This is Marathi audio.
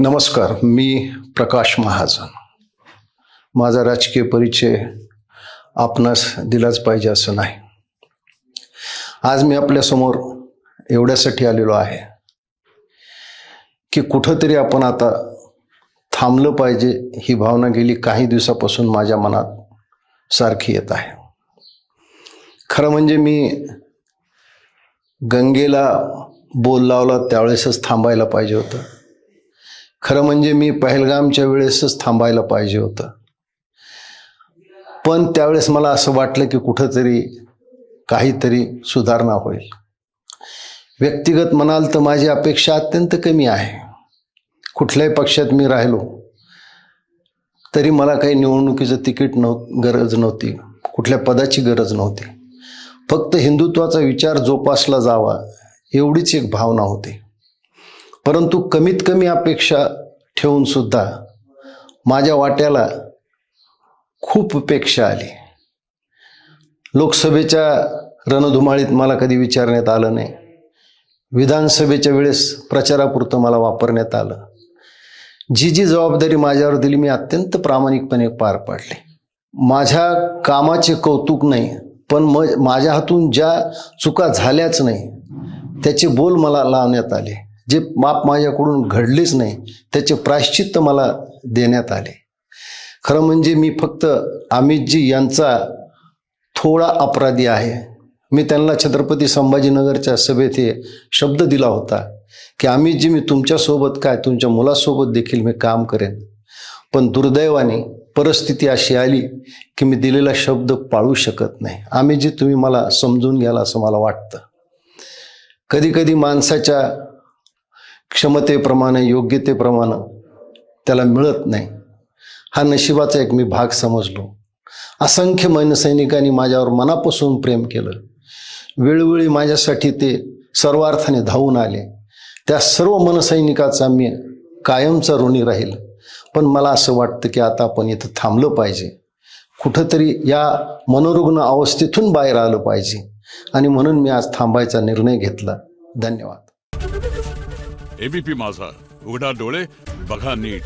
नमस्कार, मी प्रकाश महाजन. माझा राजकीय परिचय आपणास दिलाच पाहिजे असं नाही. आज मी आपल्यासमोर एवढ्यासाठी आलेलो आहे की कुठंतरी आपण आता थांबलं पाहिजे. ही भावना गेली काही दिवसापासून माझ्या मनात सारखी येत आहे. खरं म्हणजे मी गंगेला बोल लावला त्यावेळेसच थांबायला पाहिजे होतं. खरं म्हणजे मी पहलगामच्या वेळेसच थांबायला पाहिजे होतं. पण त्यावेळेस मला असं वाटलं की कुठंतरी काहीतरी सुधारणा होईल. व्यक्तिगत म्हणाल तर माझी अपेक्षा अत्यंत कमी आहे. कुठल्याही पक्षात मी राहिलो तरी मला काही निवडणुकीचं तिकीट गरज नव्हती, कुठल्या पदाची गरज नव्हती. फक्त हिंदुत्वाचा विचार जोपासला जावा एवढीच एक भावना होती. परंतु कमीत कमी अपेक्षा ठेवून सुद्धा माझ्या वाट्याला खूप अपेक्षा आली. लोकसभेच्या रणधुमाळीत मला कधी विचारण्यात आलं नाही. विधानसभेच्या वेळेस प्रचारापुरतं मला वापरण्यात आलं. जी जबाबदारी माझ्यावर दिली मी अत्यंत प्रामाणिकपणे पार पाडली. माझ्या कामाचे कौतुक नाही, पण माझ्या हातून ज्या चुका झाल्याच नाही त्याचे बोल मला लावण्यात आले. जे माप माझ्याकडून घडलेच नाही त्याचे प्रायश्चित्त मला देण्यात आले. खरं म्हणजे मी फक्त अमितजी यांचा थोडा अपराधी आहे. मी त्यांना छत्रपती संभाजीनगरच्या सभेत हे शब्द दिला होता की अमितजी, मी तुमच्यासोबत काय तुमच्या मुलासोबत देखील मी काम करेन. पण दुर्दैवाने परिस्थिती अशी आली की मी दिलेला शब्द पाळू शकत नाही. अमितजी, तुम्ही मला समजून घ्याल असं मला वाटतं. कधी कधी माणसाच्या क्षमतेप्रमाणे योग्यतेप्रमाणे त्याला मिळत नाही. हा नशिबाचा एक मी भाग समजलो. असंख्य मनसैनिकांनी माझ्यावर मनापासून प्रेम केलं. वेळोवेळी माझ्यासाठी ते सर्वार्थाने धावून आले. त्या सर्व मनसैनिकाचा मी कायमचा ऋणी राहील. पण मला असं वाटतं की आता आपण इथं थांबलं पाहिजे. कुठंतरी या मनोरुग्ण अवस्थेतून बाहेर आलं पाहिजे आणि म्हणून मी आज थांबायचा निर्णय घेतला. धन्यवाद. एबीपी माझा, उघडा डोळे बघा नीट.